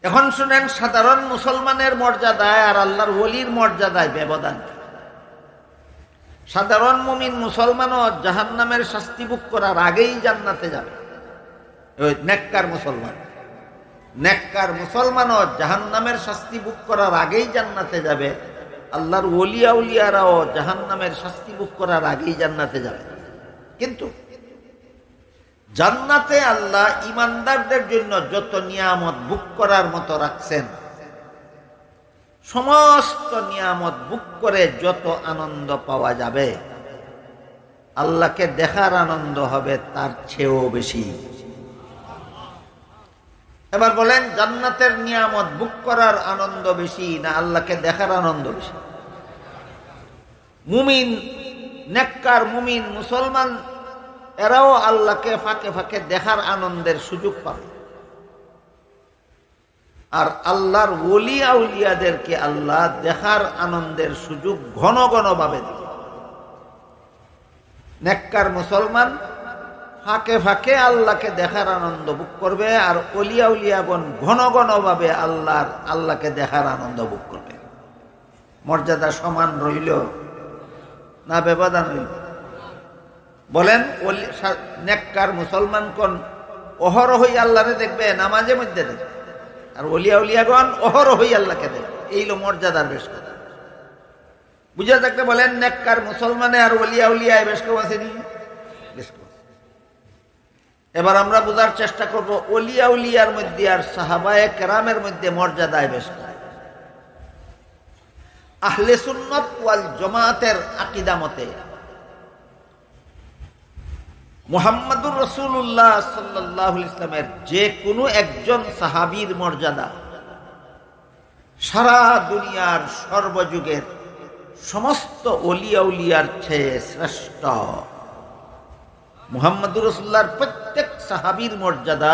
এখন শুনেন, সাধারণ মুসলমানের মর্যাদায় আর আল্লাহর ওলির মর্যাদায় ব্যবধান। সাধারণ মুমিন মুসলমানও জাহান্নামের শাস্তি ভোগ করার আগেই জান্নাতে যাবে। ওই নেককার মুসলমানও জাহান্নামের শাস্তি ভোগ করার আগেই জান্নাতে যাবে। আল্লাহর ওলি আউলিয়ারাও জাহান্নামের শাস্তি ভোগ করার আগেই জান্নাতে যাবে। কিন্তু জান্নাতে আল্লাহ ইমানদারদের জন্য যত নিয়ামত ভোগ করার মতো রাখছেন, সমস্ত নিয়ামত ভোগ করে যত আনন্দ পাওয়া যাবে, আল্লাহকে দেখার আনন্দ হবে তার চেয়েও বেশি। এবার বলেন, জান্নাতের নিয়ামত ভোগ করার আনন্দ বেশি না আল্লাহকে দেখার আনন্দ বেশি? মুমিন, নেককার মুমিন মুসলমান এরাও আল্লাহকে ফাঁকে ফাঁকে দেখার আনন্দের সুযোগ পাবে। আর আল্লাহর ওলি আউলিয়াদেরকে আল্লাহ দেখার আনন্দের সুযোগ ঘন ঘন ভাবে দেবে। নেককার মুসলমান ফাঁকে ফাঁকে আল্লাহকে দেখার আনন্দ ভোগ করবে, আর ওলি আউলিয়াগণ ঘন ঘন ভাবে আল্লাহকে দেখার আনন্দ ভোগ করবে। মর্যাদা সমান রইল না ব্যবধান রইল? বলেন, নেককার মুসলমান কোন অহরহই আল্লাহরে দেখবে, নামাজে মধ্যে দেখবে, আর ওলিয়া উলিয়াগণ অহরহই আল্লাহকে দেখবে। এই হলো মর্যাদার বেশ কথা। বুঝে থাকতে বলেন, নেককার মুসলমানে আর ওলিয়া উলিয়ায় বেশ কম আছে নি? বেশ কম। এবার আমরা বোঝার চেষ্টা করব ওলিয়া উলিয়ার মধ্যে আর সাহাবায়ে কেরামের মধ্যে মর্যাদায় বেশ কম। আহলে সুন্নাত ওয়াল জামাতের আকীদা মতে মুহাম্মদুর রাসূলুল্লাহ সাল্লাল্লাহু আলাইহি ওয়াসাল্লামের যে কোনো একজন সাহাবীর মর্যাদা সারা দুনিয়ার সর্বযুগের সমস্ত ওলি আউলিয়ার চেয়ে শ্রেষ্ঠ। মুহাম্মদুর রাসূলুল্লাহর প্রত্যেক সাহাবীর মর্যাদা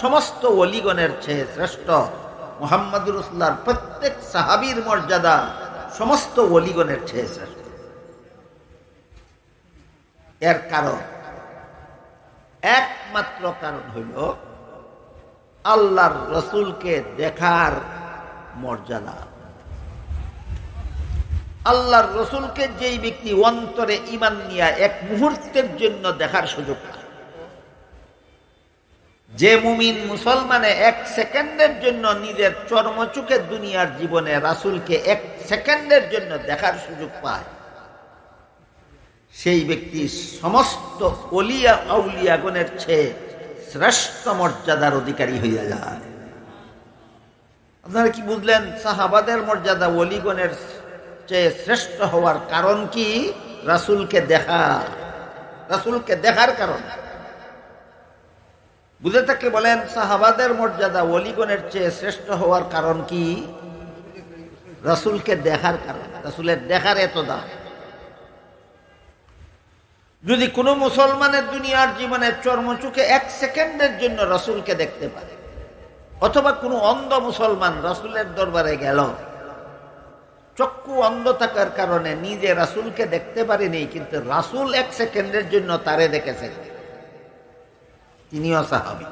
সমস্ত ওলিগণের চেয়ে শ্রেষ্ঠ। মুহাম্মদুর রাসূলুল্লাহর প্রত্যেক সাহাবীর মর্যাদা সমস্ত ওলিগণের চেয়ে শ্রেষ্ঠ। এর কারণ, একমাত্র কারণ হইল আল্লাহর রসুলকে দেখার মর্যাদা। আল্লাহর রসুলকে যেই ব্যক্তি অন্তরে ঈমান নিয়ে এক মুহূর্তের জন্য দেখার সুযোগ পায়, যে মুমিন মুসলমানে এক সেকেন্ডের জন্য নিজের চর্মচোখে দুনিয়ার জীবনে রাসূলকে এক সেকেন্ডের জন্য দেখার সুযোগ পায়, সেই ব্যক্তি সমস্ত ওলিয়া আউলিয়াগণের চেয়ে শ্রেষ্ঠ মর্যাদার অধিকারী হইয়া যায়। আপনারা কি বুঝলেন? সাহাবাদের মর্যাদা ওলিগণের চেয়ে শ্রেষ্ঠ হওয়ার কারণ কি? রাসূলকে দেখা, রাসূলকে দেখার কারণ। বুঝে থাকলে বলেন, সাহাবাদের মর্যাদা ওলিগণের চেয়ে শ্রেষ্ঠ হওয়ার কারণ কি? রাসূলকে দেখার কারণ। রাসূলের দেখার এত দাম। যদি কোনো মুসলমানের দুনিয়ার জীবনে চর্মচোখে এক সেকেন্ডের জন্য রাসূলকে দেখতে পারে, অথবা কোনো অন্ধ মুসলমান রাসূলের দরবারে গেল, চক্ষু অন্ধ থাকার কারণে নিজে রাসূলকে দেখতে পারেনি, কিন্তু রাসূল এক সেকেন্ডের জন্য তারে দেখেছেন, তিনিও সাহাবী।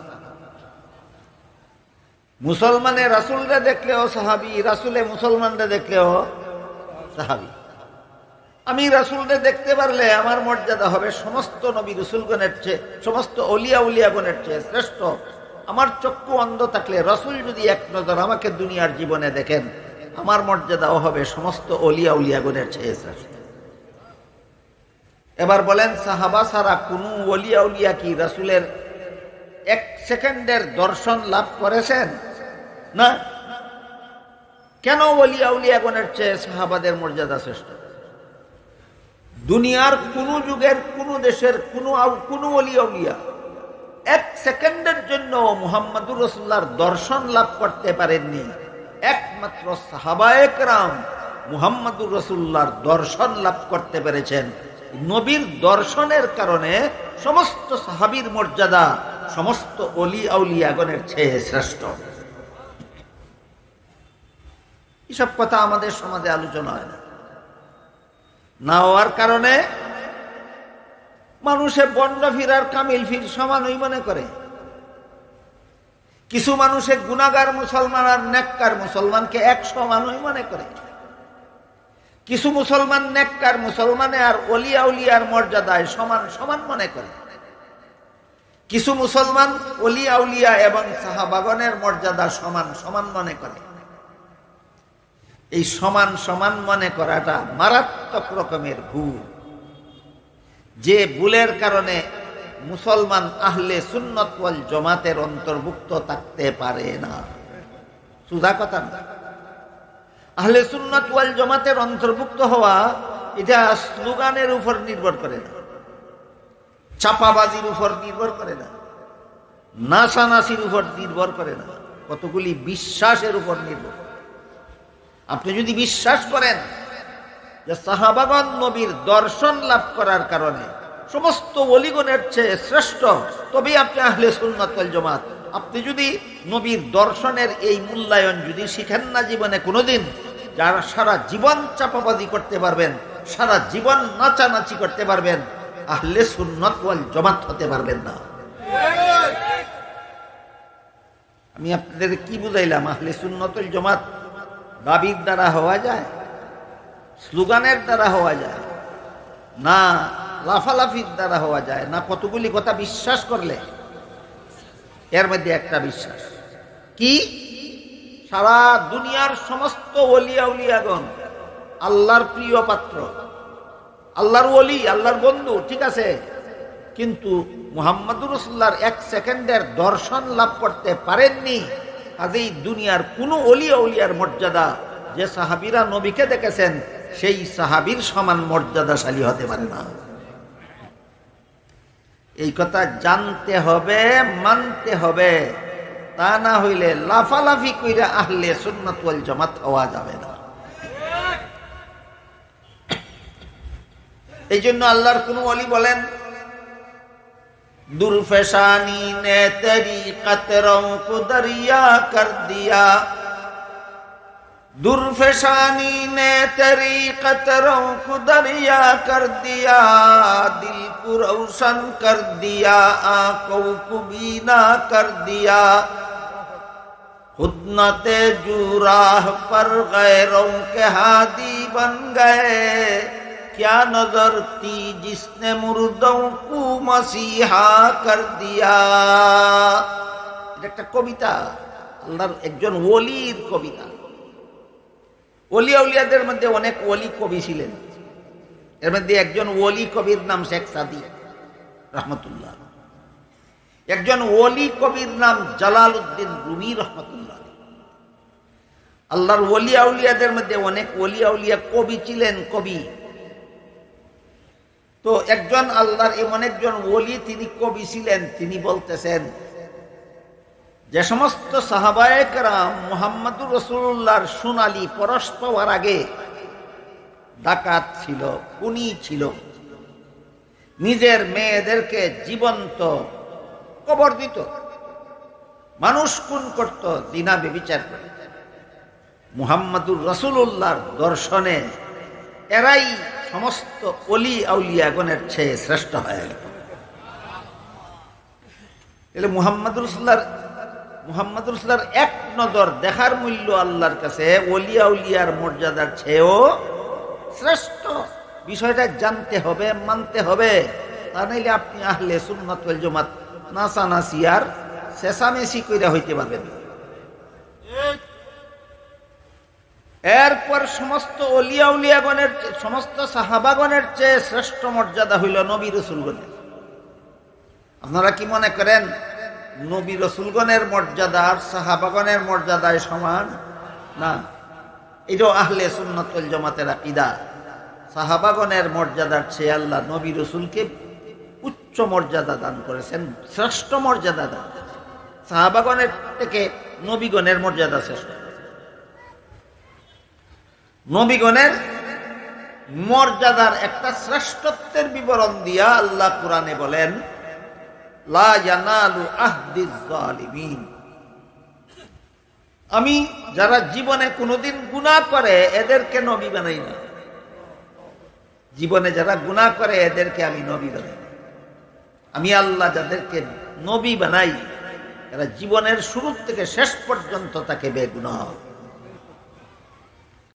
মুসলমানে রাসূলরা দেখলেও সাহাবী, রাসূলে মুসলমানরা দেখলেও সাহাবী। আমি রাসূলকে দেখতে পারলে আমার মর্যাদা হবে সমস্ত নবী রাসূলগণের চেয়ে, সমস্ত ওলিয়া উলিয়াগণের চেয়ে শ্রেষ্ঠ। আমার চক্ষু অন্ধ থাকলে রাসূল যদি এক নজর আমাকে দুনিয়ার জীবনে দেখেন, আমার মর্যাদাও হবে সমস্ত ওলিয়া উলিয়াগণের চেয়ে শ্রেষ্ঠ। এবার বলেন, সাহাবা ছাড়া কোনো ওলিয়া উলিয়া কি রাসূলের এক সেকেন্ডের দর্শন লাভ করেছেন? না। কেন ওলিয়া উলিয়াগণের চেয়ে সাহাবাদের মর্যাদা শ্রেষ্ঠ? দুনিয়ার কোন যুগের, কোন দেশের, কোন ওলি আউলিয়া এক সেকেন্ডের জন্য মুহাম্মদুর রাসূলুল্লাহর দর্শন লাভ করতে পারেননি। একমাত্র সাহাবায়ে কেরাম মুহাম্মদুর রাসূলুল্লাহর দর্শন লাভ করতে পেরেছেন। নবীর দর্শনের কারণে সমস্ত সাহাবীর মর্যাদা সমস্ত ওলি আউলিয়াগণের চেয়ে শ্রেষ্ঠ। এসব কথা আমাদের সমাজে আলোচনা হয় না হওয়ার কারণে মানুষে বন্ড ফির আর কামিল ফির সমানই মনে করে। কিছু মানুষে গুনাহগার মুসলমান আর নেককার মুসলমানকে এক সমানই মনে করে। কিছু মুসলমান নেককার মুসলমানে আর ওলিয়া উলিয়ার মর্যাদায় সমান সমান মনে করে। কিছু মুসলমান ওলিয়া উলিয়া এবং সাহাবাগণের মর্যাদা সমান সমান মনে করে। এই সমান সমান মনে করাটা মারাত্মক রকমের ভুল, যে ভুলের কারণে মুসলমান আহলে সুন্নাত ওয়াল জামাতের অন্তর্ভুক্ত থাকতে পারে না। সুজা কথা না। আহলে সুন্নাত ওয়াল জামাতের অন্তর্ভুক্ত হওয়া এটা স্লোগানের উপর নির্ভর করে না, চাপাবাজির উপর নির্ভর করে না, নাচানাচির উপর নির্ভর করে না, কতগুলি বিশ্বাসের উপর নির্ভর। আপনি যদি বিশ্বাস করেন যে সাহাবাগণ নবীর দর্শন লাভ করার কারণে সমস্ত ওলিগণের চেয়ে শ্রেষ্ঠ, তবেই আপনি আহলে সুন্নাত ওয়াল জামাত। আপনি যদি নবীর দর্শনের এই মূল্যায়ন যদি শিখেন না জীবনে কোনোদিন, যারা সারা জীবন চাপাবাজি করতে পারবেন, সারা জীবন নাচানাচি করতে পারবেন, আহলে সুন্নাত ওয়াল জামাত হতে পারবেন না। আমি আপনাদের কি বুঝাইলাম? আহলে সুন্নাত ওয়াল জামাত দাবির দ্বারা হওয়া যায়, স্লোগানের দ্বারা হওয়া যায় না, লাফালাফির দ্বারা হওয়া যায় না, কতগুলি কথা বিশ্বাস করলে। এর মধ্যে একটা বিশ্বাস কি, সারা দুনিয়ার সমস্ত ওলিয়া উলিয়াগণ আল্লাহর প্রিয় পাত্র, আল্লাহর ওলি, আল্লাহর বন্ধু, ঠিক আছে, কিন্তু মুহাম্মদুর রাসূলুল্লাহর এক সেকেন্ডের দর্শন লাভ করতে পারেননি। কাজেই দুনিয়ার কোন ওলিয়া উলিয়ার মর্যাদা, যে সাহাবীরা নবীকে দেখেছেন সেই সাহাবীর সমান মর্যাদাশালী হতে পারে না। এই কথা জানতে হবে, মানতে হবে, তা না হইলে লাফালাফি কইরা আহলে সুন্নাত ওয়াল জামাত হওয়া যাবে না। এই জন্য আল্লাহর কোন ওলি বলেন, দুরফেশানি নে তরিকত রও কো দরিয়া কর দিয়া, दुर्फेशानी ने तरीक़त रौ को दरिया कर दिया, दिल को रोशन कर दिया, आंखों को बीना कर दिया, खुद न तेजू राह पर गैरों के हादी बन गए, क्या नजर थी जिसने मुर्दों को मसीहा कर दिया। এটা একটা কবিতা, আল্লাহর একজন ওলির কবিতা। ওলিয়া উলিয়াদের মধ্যে অনেক ওলি কবি ছিলেন, এর মধ্যে একজন ওলি কবির নাম শেখ সাদি রহমতুল্লাহ, একজন ওলি কবির নাম জালালউদ্দিন রুমি রহমতুল্লাহ। আল্লাহর ওলিয়া উলিয়াদের মধ্যে অনেক ওলিয়া উলিয়া কবি ছিলেন, কবি। তো একজন আল্লাহর এমন একজন ওলি, তিনি কবি ছিলেন, তিনি বলতেছেন যে সমস্ত সাহাবায়ে কেরাম মুহাম্মদুর রাসূলুল্লাহর সোনালী পরশ পাওয়ার আগে ডাকাত ছিল, খুনি ছিল, নিজের মেয়েদেরকে জীবন্ত কবর দিত, মানুষ খুন করত, জিনা ব্যভিচার করত। মুহাম্মদুর রাসূলুল্লাহর দর্শনে এরাই সমস্ত ওলি আউলিয়াগণের চেয়ে শ্রেষ্ঠ হয়ে গেল। এলে মুহাম্মদুর রাসূলুল্লাহর এক নজর দেখার মূল্য আল্লাহর কাছে ওলিয়া উলিয়ার মর্যাদার চেয়েও শ্রেষ্ঠ। বিষয়টা জানতে হবে, মানতে হবে, তা নাইলে আপনি আহলে সুন্নাত ওয়াল জামাত নাচানাচি আর চেঁচামেচি কইরা হইতে পারবেন। এরপর সমস্ত ওলিয়া উলিয়াগণের, সমস্ত সাহাবাগণের চেয়ে শ্রেষ্ঠ মর্যাদা হইল নবী রাসূলগণের। আপনারা কি মনে করেন নবী রাসূলগণের মর্যাদা আর সাহাবাগণের মর্যাদায় সমান? না, এটাও আহলে সুন্নাত ওয়াল জামাতের আকীদা। সাহাবাগণের মর্যাদার চেয়ে আল্লাহ নবী রাসূলকে উচ্চ মর্যাদা দান করেছেন, শ্রেষ্ঠ মর্যাদা দান। সাহাবাগণের থেকে নবীগণের মর্যাদা শ্রেষ্ঠ। নবীগণের মর্যাদার একটা শ্রেষ্ঠত্বের বিবরণ দিয়া আল্লাহ কোরআনে বলেন, লা ইয়ানালু আহদিজ জালিমিন, আমি যারা জীবনে কোনোদিন গুনাহ করে এদেরকে নবী বানাই না। জীবনে যারা গুনাহ করে এদেরকে আমি নবী বানাই। আমি আল্লাহ যাদেরকে নবী বানাই এরা জীবনের শুরু থেকে শেষ পর্যন্ত তাকে বেগুনাহ